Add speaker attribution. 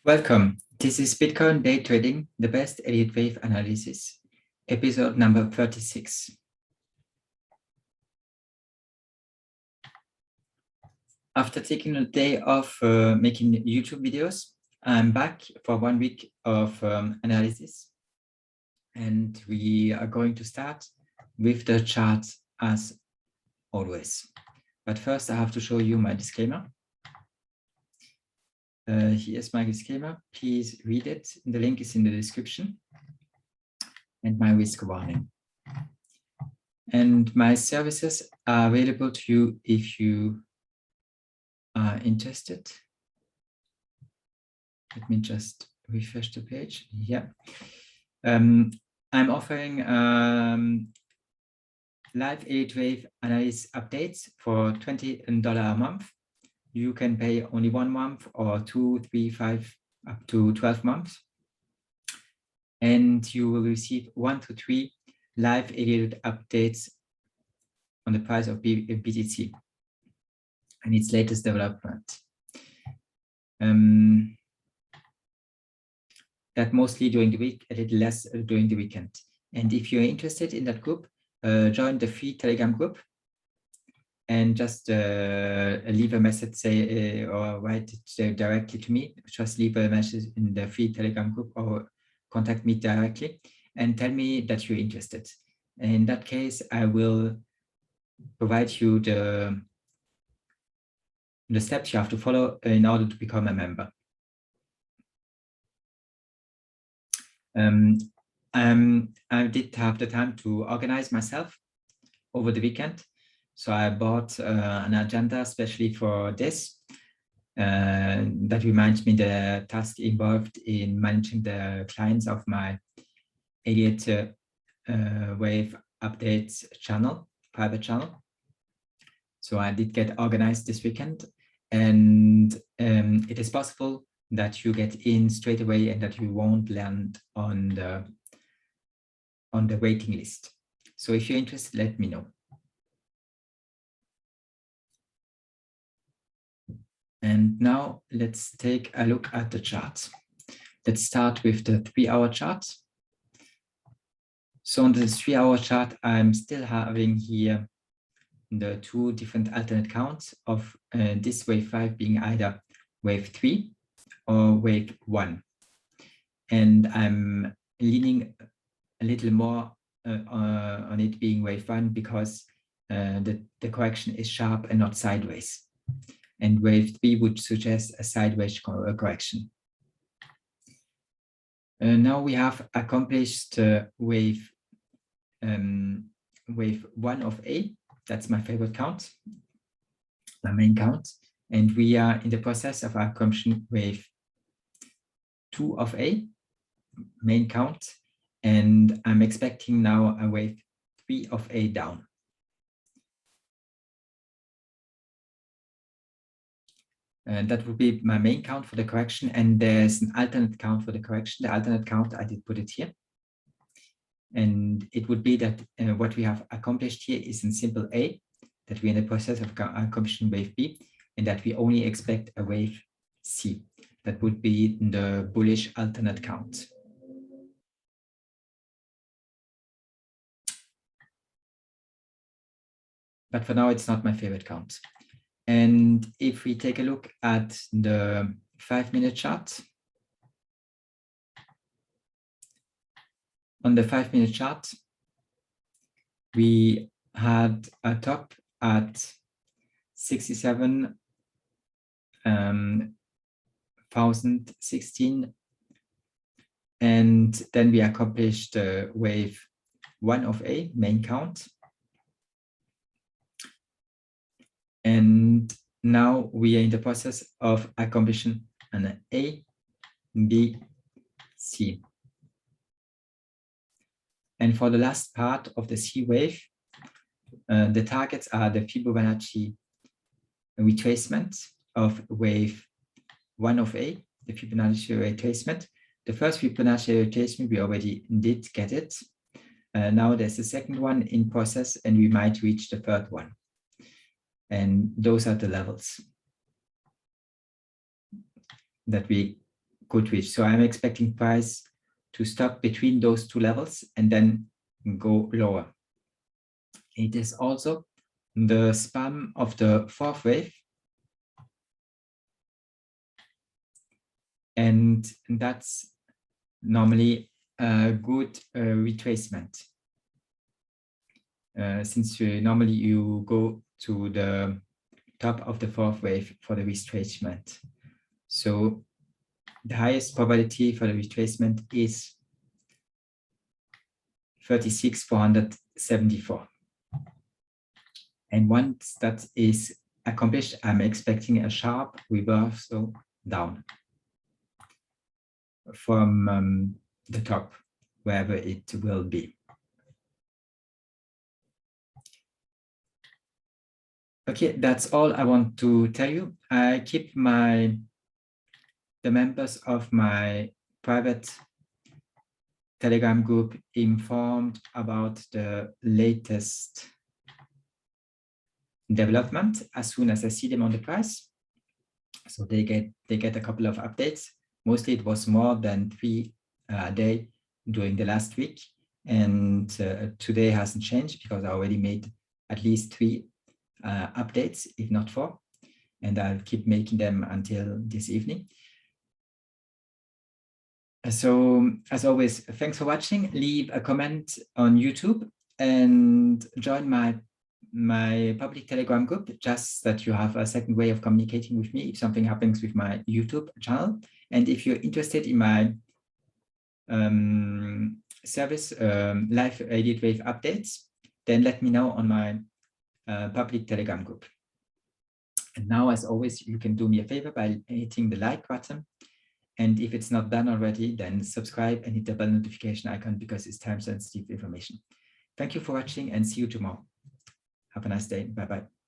Speaker 1: Welcome. This is Bitcoin Day Trading, the best Elliott wave analysis, episode number 36. After taking a day off making YouTube videos, I'm back for 1 week of analysis. And we are going to start with the charts as always. But first, I have to show you my disclaimer. Here's my disclaimer. Please read it. The link is in the description. And my risk warning. And my services are available to you if you are interested. Let me just refresh the page. Yeah. I'm offering live Elliott wave analysis updates for $20 a month. You can pay only 1 month or 2, 3, 5, up to 12 months. And you will receive 1 to 3 live Elliott updates on the price of BTC and its latest development. That mostly during the week, a little less during the weekend. And if you're interested in that group, join the free Telegram group and just leave a message, say, or write it directly to me. Just leave a message in the free Telegram group or contact me directly and tell me that you're interested. In that case, I will provide you the steps you have to follow in order to become a member. I did have the time to organize myself over the weekend. So I bought an agenda especially for this. That reminds me the task involved in managing the clients of my Elliott Wave Updates channel, private channel. So I did get organized this weekend, and it is possible that you get in straight away and that you won't land on the waiting list. So if you're interested, let me know. And now let's take a look at the charts. Let's start with the 3-hour chart. So on the 3-hour chart, I'm still having here the 2 different alternate counts of this wave 5 being either wave 3 or wave 1. And I'm leaning a little more on it being wave 1 because the correction is sharp and not sideways. And wave 3 would suggest a sideways correction. Now we have accomplished wave 1 of A. That's my favorite count, my main count. And we are in the process of accomplishing wave 2 of A, main count. And I'm expecting now a wave 3 of A down. And that would be my main count for the correction. And there's an alternate count for the correction. The alternate count, I did put it here. And it would be that what we have accomplished here is in simple A, that we're in the process of accomplishing wave B, and that we only expect a wave C. That would be the bullish alternate count. But for now, it's not my favorite count. And if we take a look at the 5-minute chart, on the 5-minute chart, we had a top at 67,016, and then we accomplished wave 1 of A, main count. And now we are in the process of accomplishing an A, B, C. And for the last part of the C wave, the targets are the Fibonacci retracement of wave 1 of A, the Fibonacci retracement. The first Fibonacci retracement, we already did get it. Now there's the second one in process, and we might reach the third one. And those are the levels that we could reach. So I'm expecting price to stop between those two levels and then go lower. It is also the span of the fourth wave. And that's normally a good retracement. Since normally you go to the top of the fourth wave for the retracement. So the highest probability for the retracement is 36,474. And once that is accomplished, I'm expecting a sharp reversal down from the top, wherever it will be. Okay, that's all I want to tell you. I keep the members of my private Telegram group informed about the latest development as soon as I see them on the price. So they get a couple of updates. Mostly it was more than 3 a day during the last week. And today hasn't changed because I already made at least 3 updates, if not 4. And I'll keep making them until this evening. So as always, thanks for watching. Leave a comment on YouTube and join my public Telegram group, just that you have a second way of communicating with me if something happens with my YouTube channel. And if you're interested in my service, live Elliott wave updates, then let me know on my public Telegram group. And now, as always, you can do me a favor by hitting the like button. And if it's not done already, then subscribe and hit the bell notification icon because it's time-sensitive information. Thank you for watching and see you tomorrow. Have a nice day. Bye-bye.